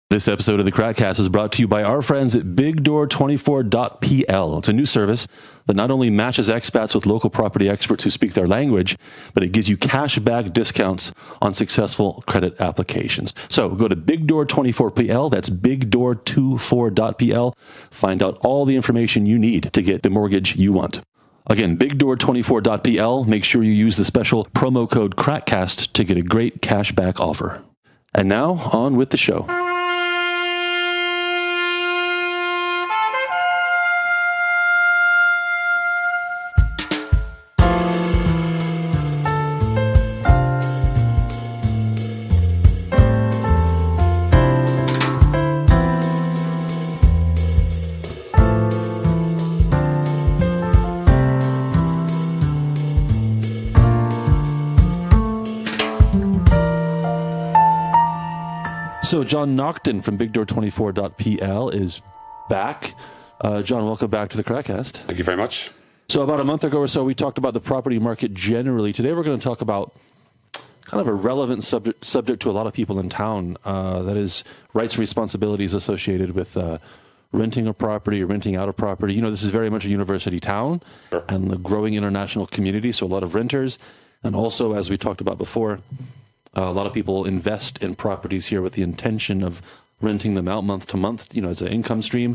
This episode of the Crackcast is brought to you by our friends at BigDoor24.pl. It's a new service that not only matches expats with local property experts who speak their language, but it gives you cash-back discounts on successful credit applications. So go to BigDoor24.pl, that's BigDoor24.pl. Find out all the information you need to get the mortgage you want. Again, BigDoor24.pl. Make sure you use the special promo code CRACKCAST to get a great cash-back offer. And now, on with the show. So John Naughton from BigDoor24.pl is back. John, welcome back to the Crackcast. Thank you very much. So about a month ago or so, we talked about the property market generally. Today we're going to talk about kind of a relevant subject to a lot of people in town. That is rights and responsibilities associated with renting a property or renting out a property. You know, this is very much a university town. Sure. And a growing international community, so a lot of renters. And also, as we talked about before, a lot of people invest in properties here with the intention of renting them out month to month, you know, as an income stream.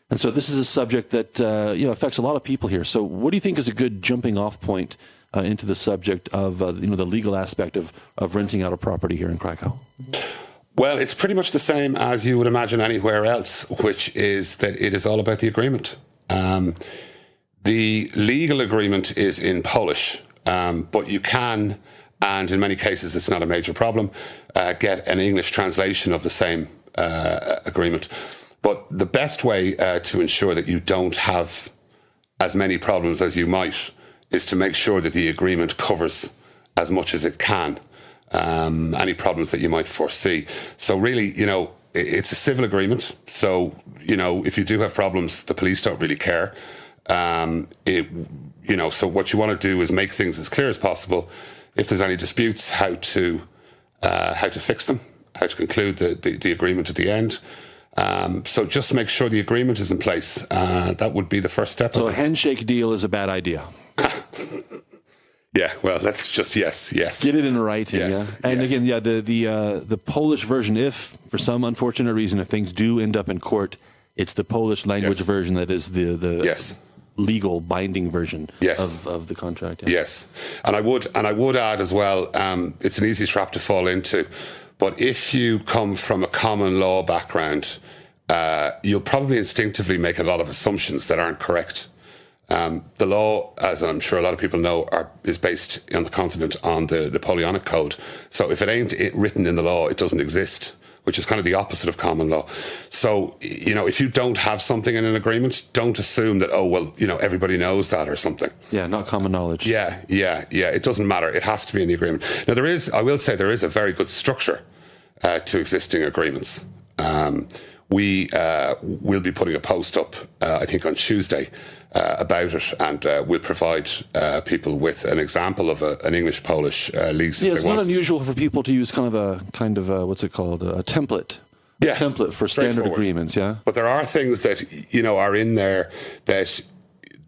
And so this is a subject that, affects a lot of people here. So what do you think is a good jumping off point into the subject of, the legal aspect of renting out a property here in Krakow? Well, it's pretty much the same as you would imagine anywhere else, which is that it is all about the agreement. The legal agreement is in Polish, but you can, and in many cases it's not a major problem, get an English translation of the same agreement. But the best way to ensure that you don't have as many problems as you might is to make sure that the agreement covers as much as it can any problems that you might foresee. So really, it's a civil agreement. So, if you do have problems, the police don't really care. So what you want to do is make things as clear as possible. If there's any disputes, how to fix them, how to conclude the agreement at the end. So just make sure the agreement is in place. That would be the first step. So a handshake deal is a bad idea. Yeah, well, let's just, yes. Get it in writing, yes, yeah? And yes. again, the Polish version, if for some unfortunate reason, if things do end up in court, it's the Polish language version that is the yes. legal binding version yes. of the contract. Yeah. Yes, and I would add as well, it's an easy trap to fall into, but if you come from a common law background, you'll probably instinctively make a lot of assumptions that aren't correct. The law, as I'm sure a lot of people know, is based on the continent on the Napoleonic Code. So if it ain't written in the law, it doesn't exist, which is kind of the opposite of common law. So, if you don't have something in an agreement, don't assume that, everybody knows that or something. Yeah, not common knowledge. Yeah. It doesn't matter. It has to be in the agreement. Now, I will say there is a very good structure to existing agreements. We will be putting a post up, I think, on Tuesday about it, and we'll provide people with an example of an English-Polish lease. Yeah, it's not unusual for people to use kind of a what's it called, a template. Yeah, template for standard agreements. Yeah, but there are things that are in there that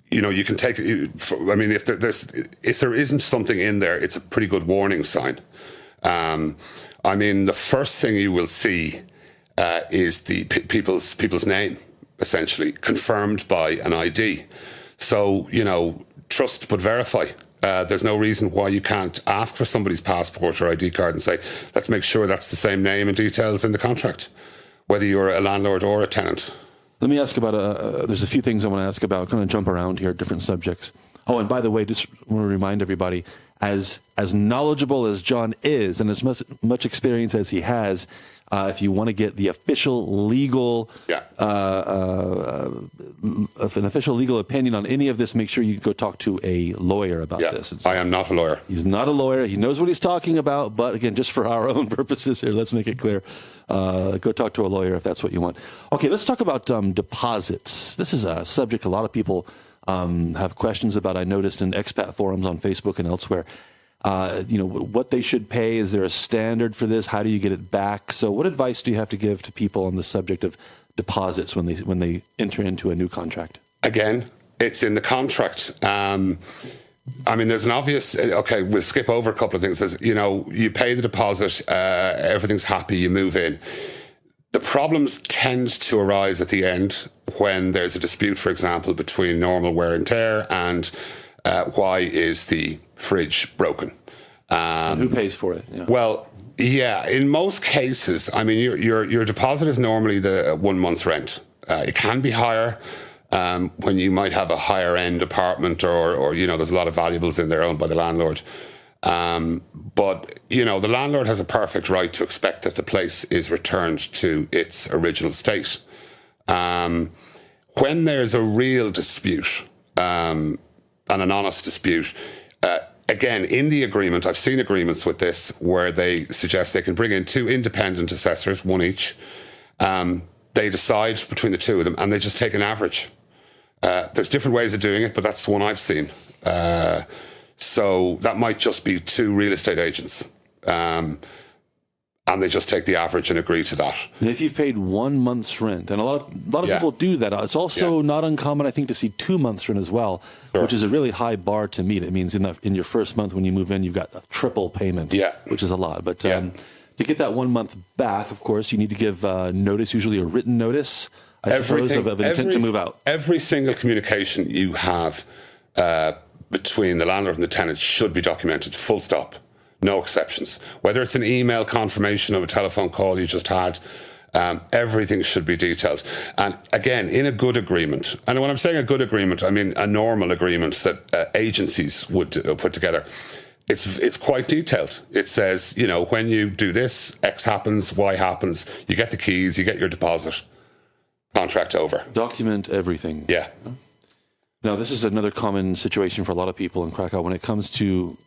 you can take. If there isn't something in there, it's a pretty good warning sign. The first thing you will see is the people's name, essentially confirmed by an ID. So, trust but verify. There's no reason why you can't ask for somebody's passport or ID card and say, let's make sure that's the same name and details in the contract, whether you're a landlord or a tenant. Let me ask about, there's a few things I want to ask about, kind of jump around here, different subjects. Oh, and by the way, just want to remind everybody, as knowledgeable as John is and as much experience as he has, if you want to get the official legal, an official legal opinion on any of this, make sure you go talk to a lawyer about this. I am not a lawyer. He's not a lawyer. He knows what he's talking about. But again, just for our own purposes here, let's make it clear. Go talk to a lawyer if that's what you want. Okay, let's talk about deposits. This is a subject a lot of people have questions about. I noticed in expat forums on Facebook and elsewhere. what they should pay. Is there a standard for this? How do you get it back? So what advice do you have to give to people on the subject of deposits when they enter into a new contract? Again, it's in the contract. There's an obvious, okay, we'll skip over a couple of things. There's, you pay the deposit, everything's happy, you move in. The problems tend to arise at the end when there's a dispute, for example, between normal wear and tear and why is the fridge broken. And who pays for it? Yeah. Well, yeah, in most cases, your deposit is normally the 1 month's rent. It can be higher. When you might have a higher end apartment or there's a lot of valuables in there owned by the landlord. But the landlord has a perfect right to expect that the place is returned to its original state. When there's a real dispute, and an honest dispute, again, in the agreement, I've seen agreements with this where they suggest they can bring in 2 independent assessors, one each. They decide between the 2 of them and they just take an average. There's different ways of doing it, but that's the one I've seen. So that might just be 2 real estate agents. And they just take the average and agree to that. And if you've paid 1 month's rent, and a lot of people do that. It's also not uncommon, I think, to see 2 months' rent as well, which is a really high bar to meet. It means in your first month when you move in, you've got a triple payment, which is a lot. But to get that 1 month back, of course, you need to give notice, usually a written notice, I suppose, of intent to move out. Every single communication you have between the landlord and the tenant should be documented, full stop. No exceptions. Whether it's an email confirmation of a telephone call you just had, everything should be detailed. And again, in a good agreement, and when I'm saying a good agreement, I mean a normal agreement that agencies would put together, it's quite detailed. It says, when you do this, X happens, Y happens, you get the keys, you get your deposit, contract over. Document everything. Yeah. Now, this is another common situation for a lot of people in Krakow when it comes to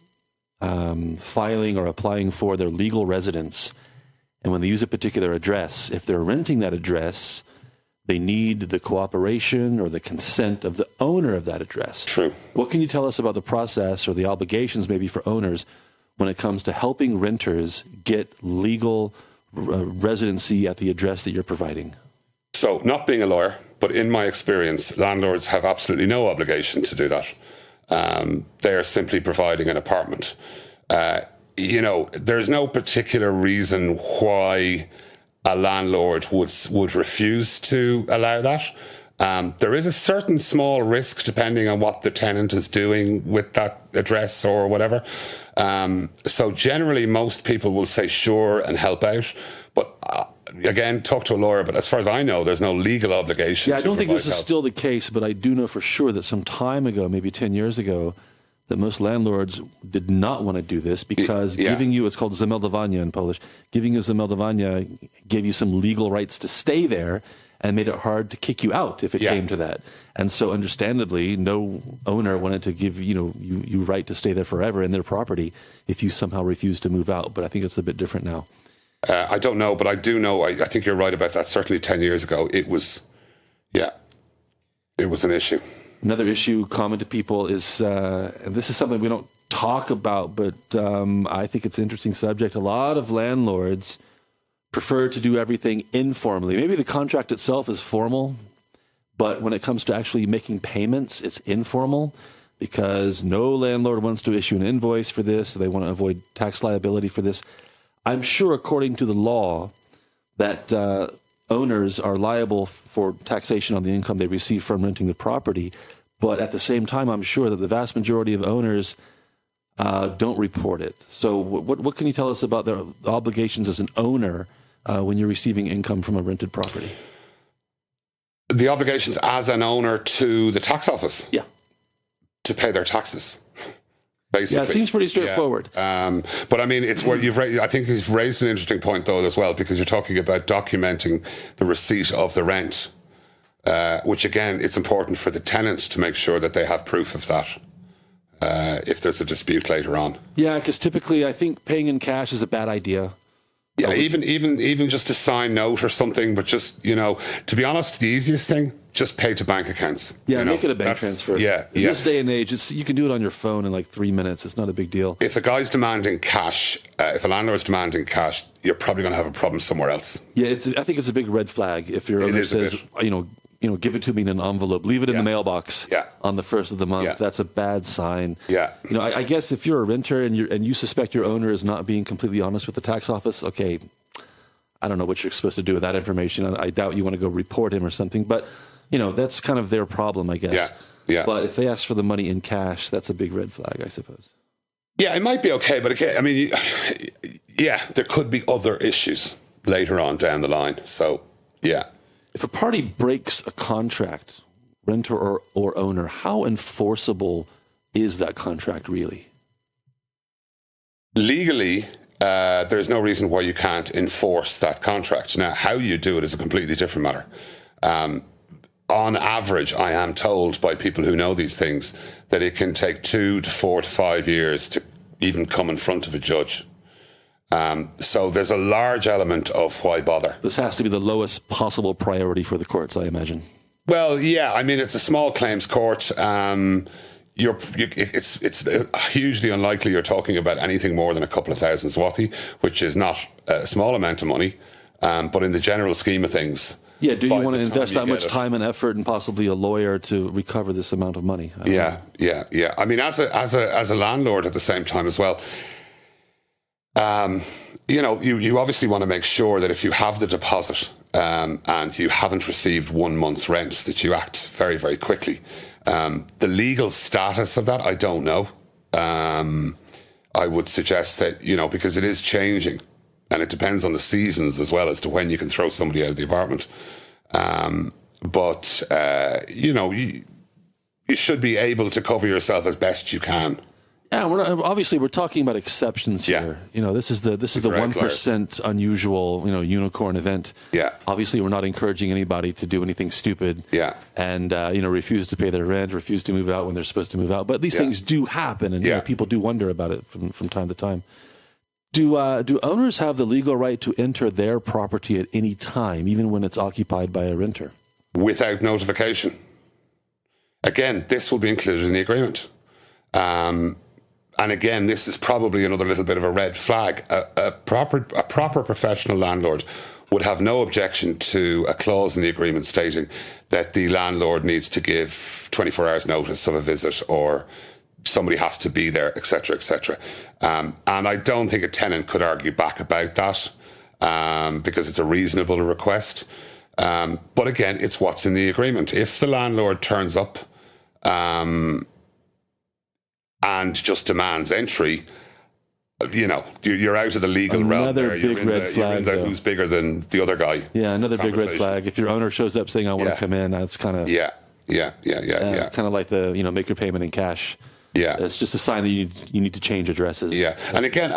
filing or applying for their legal residence. And when they use a particular address, if they're renting that address, they need the cooperation or the consent of the owner of that address. True. What can you tell us about the process or the obligations maybe for owners when it comes to helping renters get legal residency at the address that you're providing? So, not being a lawyer, but in my experience, landlords have absolutely no obligation to do that. They are simply providing an apartment. There's no particular reason why a landlord would refuse to allow that. There is a certain small risk depending on what the tenant is doing with that address or whatever. So generally, most people will say sure and help out. But again, talk to a lawyer. But as far as I know, there's no legal obligation. Yeah, I don't think this is still the case, but I do know for sure that some time ago, maybe 10 years ago, that most landlords did not want to do this because giving you, it's called zameldowanie in Polish, giving you zameldowanie gave you some legal rights to stay there and made it hard to kick you out if it came to that. And so understandably, no owner wanted to give you right to stay there forever in their property if you somehow refused to move out. But I think it's a bit different now. I don't know, but I do know, I think you're right about that. Certainly 10 years ago, it was an issue. Another issue common to people is, and this is something we don't talk about, but I think it's an interesting subject. A lot of landlords prefer to do everything informally. Maybe the contract itself is formal, but when it comes to actually making payments, it's informal because no landlord wants to issue an invoice for this. So they want to avoid tax liability for this. I'm sure, according to the law, that owners are liable for taxation on the income they receive from renting the property. But at the same time, I'm sure that the vast majority of owners don't report it. So what can you tell us about their obligations as an owner when you're receiving income from a rented property? The obligations as an owner to the tax office? Yeah. To pay their taxes. Basically. Yeah, it seems pretty straightforward. But I mean, it's where I think you've raised an interesting point though as well, because you're talking about documenting the receipt of the rent, which again, it's important for the tenant to make sure that they have proof of that if there's a dispute later on. Yeah, because typically I think paying in cash is a bad idea. Yeah, even just a signed note or something, but just, to be honest, the easiest thing, just pay to bank accounts. Yeah, make it a bank transfer. Yeah. In this day and age, you can do it on your phone in like 3 minutes. It's not a big deal. If a guy's demanding cash, if a landlord's demanding cash, you're probably going to have a problem somewhere else. Yeah, I think it's a big red flag if your owner says, give it to me in an envelope, leave it in the mailbox on the first of the month. That's a bad sign. Yeah. I guess if you're a renter and you suspect your owner is not being completely honest with the tax office, okay, I don't know what you're supposed to do with that information. I doubt you want to go report him or something, but that's kind of their problem, I guess. Yeah. But if they ask for the money in cash, that's a big red flag, I suppose. Yeah, it might be okay, but again, I mean, there could be other issues later on down the line. So, yeah. If a party breaks a contract, renter or owner, how enforceable is that contract really? Legally, there's no reason why you can't enforce that contract. Now, how you do it is a completely different matter. On average, I am told by people who know these things that it can take 2 to 4 to 5 years to even come in front of a judge. So there's a large element of why bother. This has to be the lowest possible priority for the courts, I imagine. Well, yeah. I mean, it's a small claims court. It's hugely unlikely you're talking about anything more than a couple of thousand zloty, which is not a small amount of money. But in the general scheme of things... Yeah, do you want to invest that much time and effort and possibly a lawyer to recover this amount of money? Yeah. I mean, as a landlord at the same time as well, you obviously want to make sure that if you have the deposit and you haven't received 1 month's rent, that you act very, very quickly. The legal status of that, I don't know. I would suggest that, because it is changing. And it depends on the seasons as well as to when you can throw somebody out of the apartment. You should be able to cover yourself as best you can. Yeah, we're talking about exceptions here. This is the 1% unusual, unicorn event. Yeah. Obviously, we're not encouraging anybody to do anything stupid. Yeah. And refuse to pay their rent, refuse to move out when they're supposed to move out. But these things do happen, and people do wonder about it from time to time. Do owners have the legal right to enter their property at any time, even when it's occupied by a renter? Without notification. Again, this will be included in the agreement. And again, this is probably another little bit of a red flag. A proper professional landlord would have no objection to a clause in the agreement stating that the landlord needs to give 24 hours notice of a visit, or somebody has to be there, etc., etc. And I don't think a tenant could argue back about that because it's a reasonable request. But again, it's what's in the agreement. If the landlord turns up and just demands entry, you're out of the legal realm. Another big red flag. Who's bigger than the other guy? Yeah, another big red flag. If your owner shows up saying, "I want to come in," that's kind of yeah. Kind of like the make your payment in cash. Yeah, it's just a sign that you need to change addresses. Yeah, and again,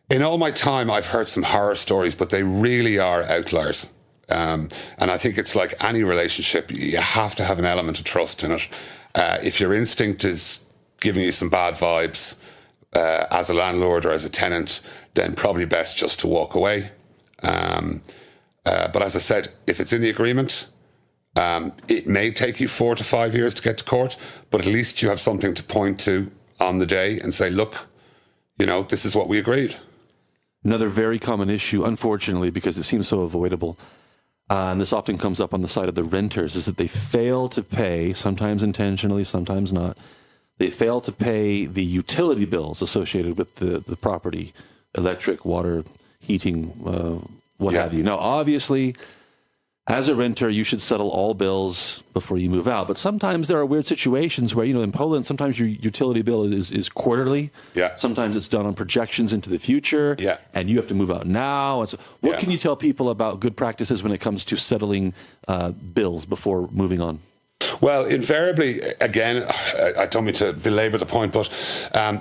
in all my time, I've heard some horror stories, but they really are outliers. And I think it's like any relationship; you have to have an element of trust in it. If your instinct is giving you some bad vibes as a landlord or as a tenant, then probably best just to walk away. But as I said, if it's in the agreement, it may take you 4 to 5 years to get to court, but at least you have something to point to on the day and say, look, this is what we agreed. Another very common issue, unfortunately, because it seems so avoidable, and this often comes up on the side of the renters, is that they fail to pay, sometimes intentionally, sometimes not. They fail to pay the utility bills associated with the property, electric, water, heating, what have you. Now, obviously, as a renter, you should settle all bills before you move out. But sometimes there are weird situations where, in Poland, sometimes your utility bill is quarterly. Yeah. Sometimes it's done on projections into the future. Yeah. And you have to move out now. And so what can you tell people about good practices when it comes to settling bills before moving on? Well, invariably, again, I don't mean to belabor the point, but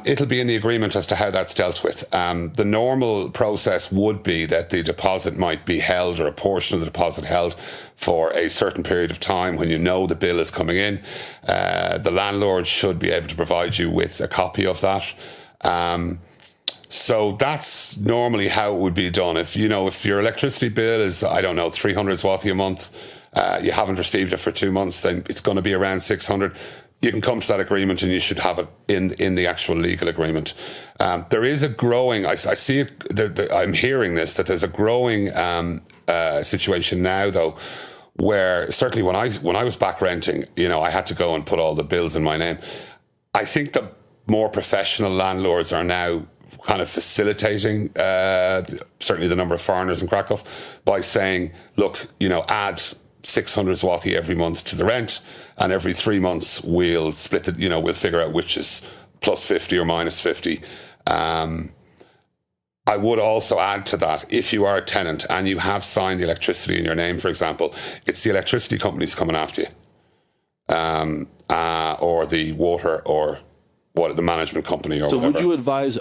it'll be in the agreement as to how that's dealt with. The normal process would be that the deposit might be held, or a portion of the deposit held, for a certain period of time when the bill is coming in. The landlord should be able to provide you with a copy of that. So that's normally how it would be done. If your electricity bill is, I don't know, 300 zloty a month, you haven't received it for 2 months, then it's going to be around 600. You can come to that agreement, and you should have it in the actual legal agreement. There is a growing, I see it, I'm hearing this, that there's a growing situation now, though, where certainly when I was back renting, I had to go and put all the bills in my name. I think the more professional landlords are now kind of facilitating certainly the number of foreigners in Krakow by saying, look, add 600 zloty every month to the rent, and every 3 months we'll split it, we'll figure out which is plus 50 or minus 50. I would also add to that, if you are a tenant and you have signed the electricity in your name, for example, it's the electricity companies coming after you, or the water, or the management company, or whatever. Would you advise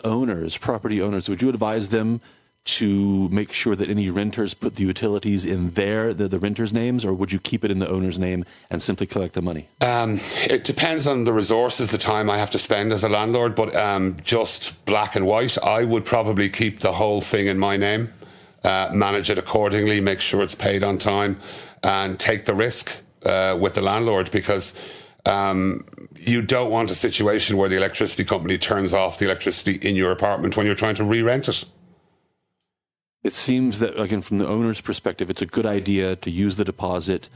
property owners, would you advise them to make sure that any renters put the utilities in the renters' names, or would you keep it in the owner's name and simply collect the money? It depends on the resources, the time I have to spend as a landlord, but just black and white, I would probably keep the whole thing in my name, manage it accordingly, make sure it's paid on time, and take the risk with the landlord, because you don't want a situation where the electricity company turns off the electricity in your apartment when you're trying to re-rent it. It seems that, again, from the owner's perspective, it's a good idea to use the deposit,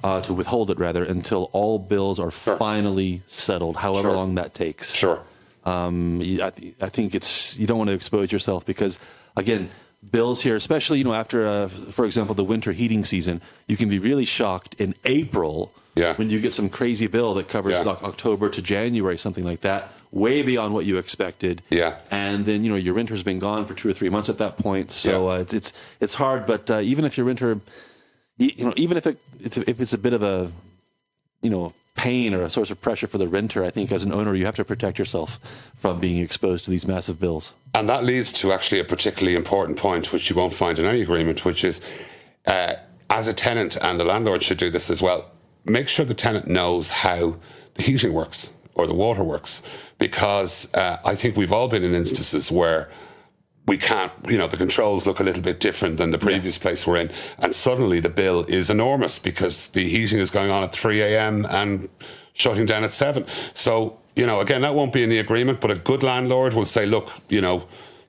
to withhold it rather, until all bills are finally settled, however long that takes. Sure. I think you don't want to expose yourself, because, again, bills here, especially, after, for example, the winter heating season, you can be really shocked in April when you get some crazy bill that covers like October to January, something like that, way beyond what you expected. Yeah. And then, your renter's been gone for 2 or 3 months at that point. So it's hard, but even if your renter, even if it's a bit of a, pain or a source of pressure for the renter, I think as an owner, you have to protect yourself from being exposed to these massive bills. And that leads to actually a particularly important point, which you won't find in any agreement, which is, as a tenant, and the landlord should do this as well, make sure the tenant knows how the heating works or the water works, because I think we've all been in instances where we can't, the controls look a little bit different than the previous place we're in, and suddenly the bill is enormous because the heating is going on at 3 a.m. and shutting down at 7. So, again, that won't be in the agreement, but a good landlord will say, look,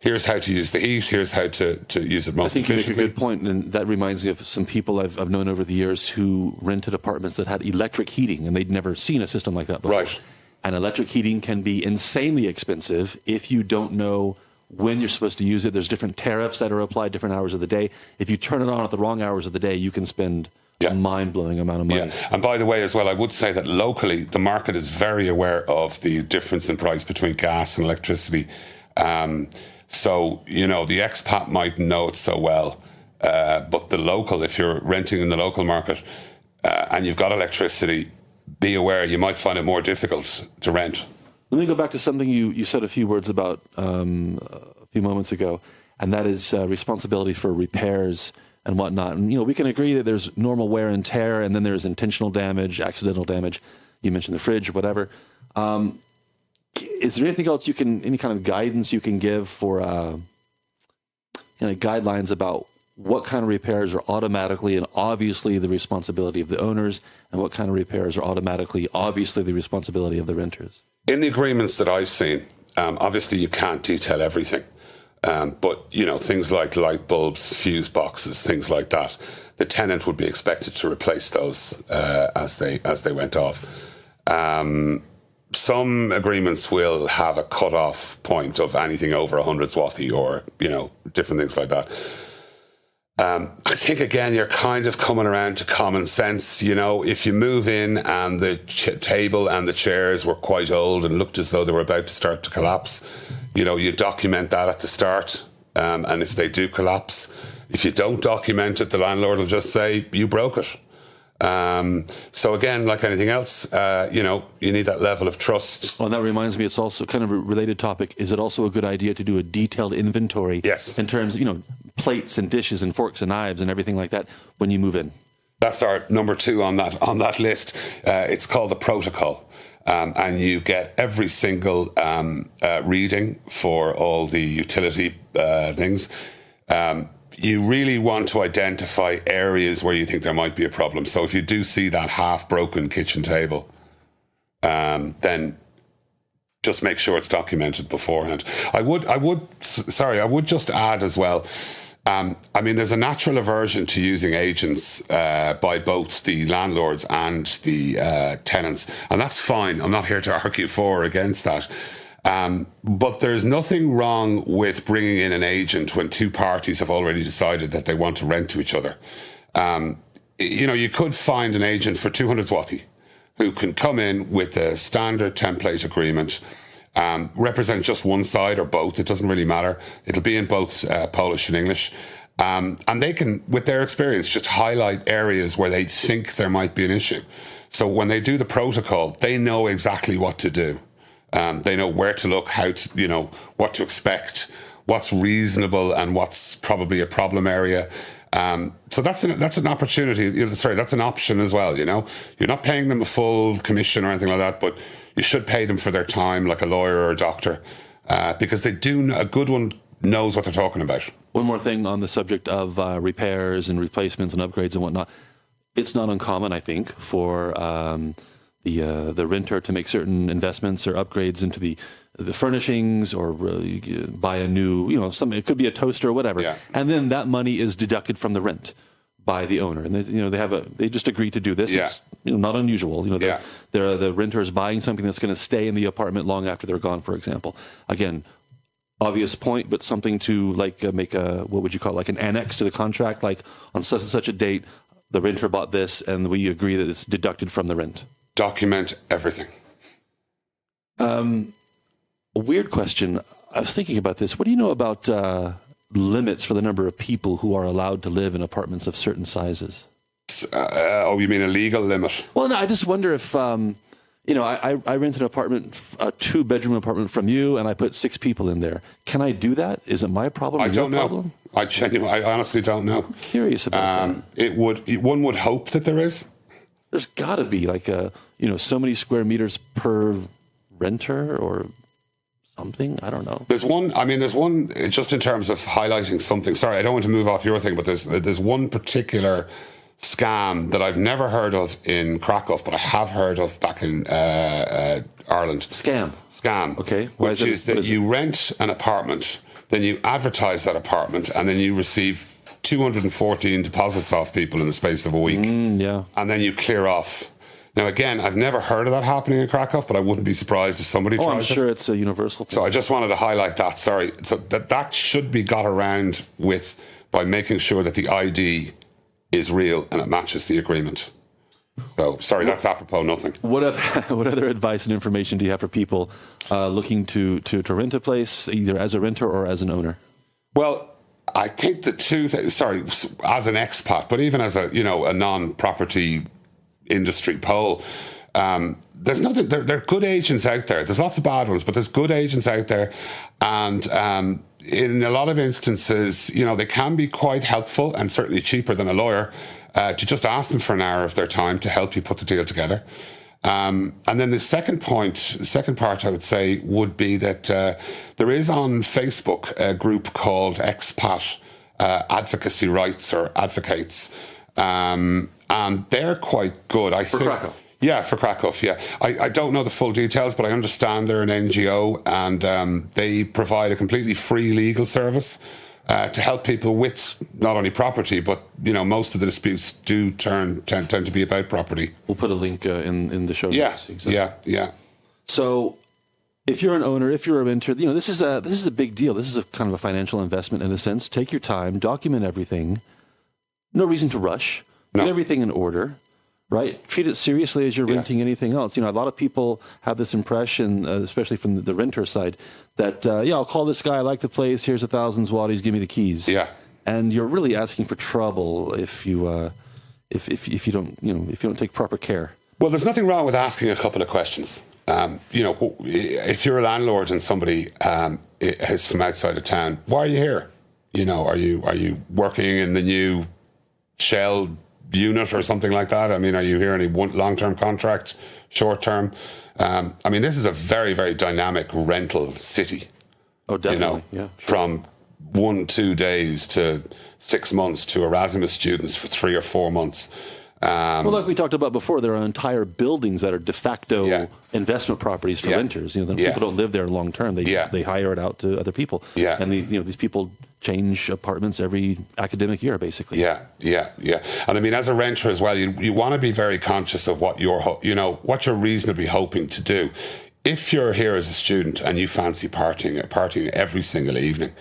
here's how to use the heat, here's how to use it most efficiently. I think you make a good point, and that reminds me of some people I've known over the years who rented apartments that had electric heating, and they'd never seen a system like that before. Right. And electric heating can be insanely expensive if you don't know when you're supposed to use it. There's different tariffs that are applied different hours of the day. If you turn it on at the wrong hours of the day, you can spend a mind-blowing amount of money. Yeah. And by the way, as well, I would say that locally, the market is very aware of the difference in price between gas and electricity. So, the expat might know it so well, but the local, if you're renting in the local market and you've got electricity, be aware you might find it more difficult to rent. Let me go back to something you said a few words about a few moments ago, and that is responsibility for repairs and whatnot. And, we can agree that there's normal wear and tear, and then there's intentional damage, accidental damage. You mentioned the fridge or whatever. Is there anything else any kind of guidance you can give for guidelines about what kind of repairs are automatically and obviously the responsibility of the owners, and what kind of repairs are automatically, obviously the responsibility of the renters? In the agreements that I've seen, obviously you can't detail everything, but things like light bulbs, fuse boxes, things like that, the tenant would be expected to replace those as they went off. Some agreements will have a cut-off point of anything over 100 zloty or, different things like that. I think, again, you're kind of coming around to common sense. If you move in and the table and the chairs were quite old and looked as though they were about to start to collapse, you document that at the start. And if they do collapse, if you don't document it, the landlord will just say, you broke it. So again, like anything else, you need that level of trust. Well, that reminds me, it's also kind of a related topic. Is it also a good idea to do a detailed inventory? Yes. In terms, plates and dishes and forks and knives and everything like that when you move in? That's our number 2 on that list. It's called the protocol. and you get every single reading for all the utility things, you really want to identify areas where you think there might be a problem. So if you do see that half-broken kitchen table, then just make sure it's documented beforehand. I would just add as well, I mean, there's a natural aversion to using agents by both the landlords and the tenants, and that's fine. I'm not here to argue for or against that. But there's nothing wrong with bringing in an agent when two parties have already decided that they want to rent to each other. You could find an agent for 200 zloty who can come in with a standard template agreement, represent just one side or both. It doesn't really matter. It'll be in both Polish and English. And they can, with their experience, just highlight areas where they think there might be an issue. So when they do the protocol, they know exactly what to do. They know where to look, what to expect, what's reasonable and what's probably a problem area. So that's an opportunity. That's an option as well. You're not paying them a full commission or anything like that, but you should pay them for their time, like a lawyer or a doctor, because a good one knows what they're talking about. One more thing on the subject of repairs and replacements and upgrades and whatnot. It's not uncommon, I think, for the renter to make certain investments or upgrades into the furnishings, or buy a new, it could be a toaster or whatever, and then that money is deducted from the rent by the owner, and they just agree to do this. Yeah. It's not unusual. The renter is buying something that's going to stay in the apartment long after they're gone, for example. Again, obvious point, but something to make what would you call it, like an annex to the contract, like on such and such a date, the renter bought this, and we agree that it's deducted from the rent. Document everything. A weird question. I was thinking about this. What do you know about limits for the number of people who are allowed to live in apartments of certain sizes? You mean a legal limit? Well, no, I just wonder if, I rent an apartment, a 2-bedroom apartment from you, and I put 6 people in there. Can I do that? Is it my problem? I don't know. Problem? I honestly don't know. I'm curious about that. One would hope that there is. There's got to be so many square meters per renter or something. I don't know. There's one just in terms of highlighting something. Sorry, I don't want to move off your thing, but there's one particular scam that I've never heard of in Krakow, but I have heard of back in Ireland. Scam. Okay. Which is that you rent an apartment, then you advertise that apartment, and then you receive 214 deposits off people in the space of a week. Yeah. And then you clear off. Now, again, I've never heard of that happening in Krakow, but I wouldn't be surprised if somebody tries it. I'm sure it's a universal thing. So I just wanted to highlight that. Sorry. So that should be got around with by making sure that the ID is real and it matches the agreement. So, sorry, that's apropos nothing. What other advice and information do you have for people looking to rent a place, either as a renter or as an owner? Well, I think the two things, sorry, as an expat, but even as a non-property industry pole, there's nothing, there are good agents out there. There's lots of bad ones, but there's good agents out there. And in a lot of instances, they can be quite helpful and certainly cheaper than a lawyer to just ask them for an hour of their time to help you put the deal together. And then the second part I would say would be that there is on Facebook a group called Expat Advocacy Rights or Advocates, and they're quite good. I think. Krakow. Yeah, for Krakow, yeah. I don't know the full details, but I understand they're an NGO and they provide a completely free legal service to help people with not only property, but, most of the disputes do tend to be about property. We'll put a link in the show notes. Exactly. Yeah. So if you're an owner, if you're a renter, this is a big deal. This is a kind of a financial investment in a sense. Take your time, document everything. No reason to rush. No. Get everything in order. Right? Treat it seriously as you're renting anything else. A lot of people have this impression, especially from the renter side, that, I'll call this guy, I like the place, here's 1,000 zlotys, give me the keys. Yeah. And you're really asking for trouble if you don't take proper care. Well, there's nothing wrong with asking a couple of questions. If you're a landlord and somebody is from outside of town, why are you here? Are you working in the new Shell unit or something like that? I mean, are you here any long-term contract, short-term? I mean, this is a very, very dynamic rental city. Oh, definitely. Yeah. From 1-2 days to 6 months to Erasmus students for 3 or 4 months. Well, like we talked about before, there are entire buildings that are de facto investment properties for renters. You know, people don't live there long term. They hire it out to other people. Yeah. And these people change apartments every academic year, basically. Yeah. And I mean, as a renter as well, you want to be very conscious of what what you're reasonably hoping to do. If you're here as a student and you fancy partying every single evening,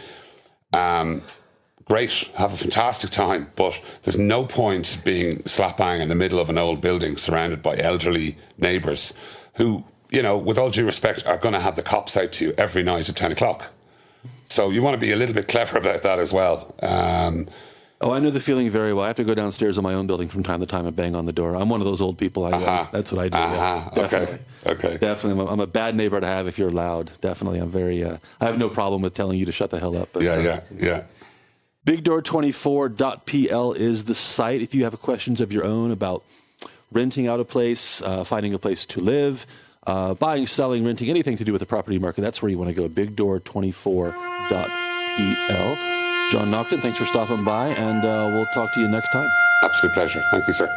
great, have a fantastic time, but there's no point being slap bang in the middle of an old building surrounded by elderly neighbours who, with all due respect, are going to have the cops out to you every night at 10 o'clock. So you want to be a little bit clever about that as well. I know the feeling very well. I have to go downstairs in my own building from time to time and bang on the door. I'm one of those old people. That's what I do. Definitely. Okay. Definitely. I'm a bad neighbor to have if you're loud. Definitely. I'm very, I have no problem with telling you to shut the hell up. But, yeah. BigDoor24.pl is the site. If you have questions of your own about renting out a place, finding a place to live, buying, selling, renting, anything to do with the property market, that's where you want to go, BigDoor24.pl. John Naughton, thanks for stopping by, and we'll talk to you next time. Absolute pleasure. Thank you, sir.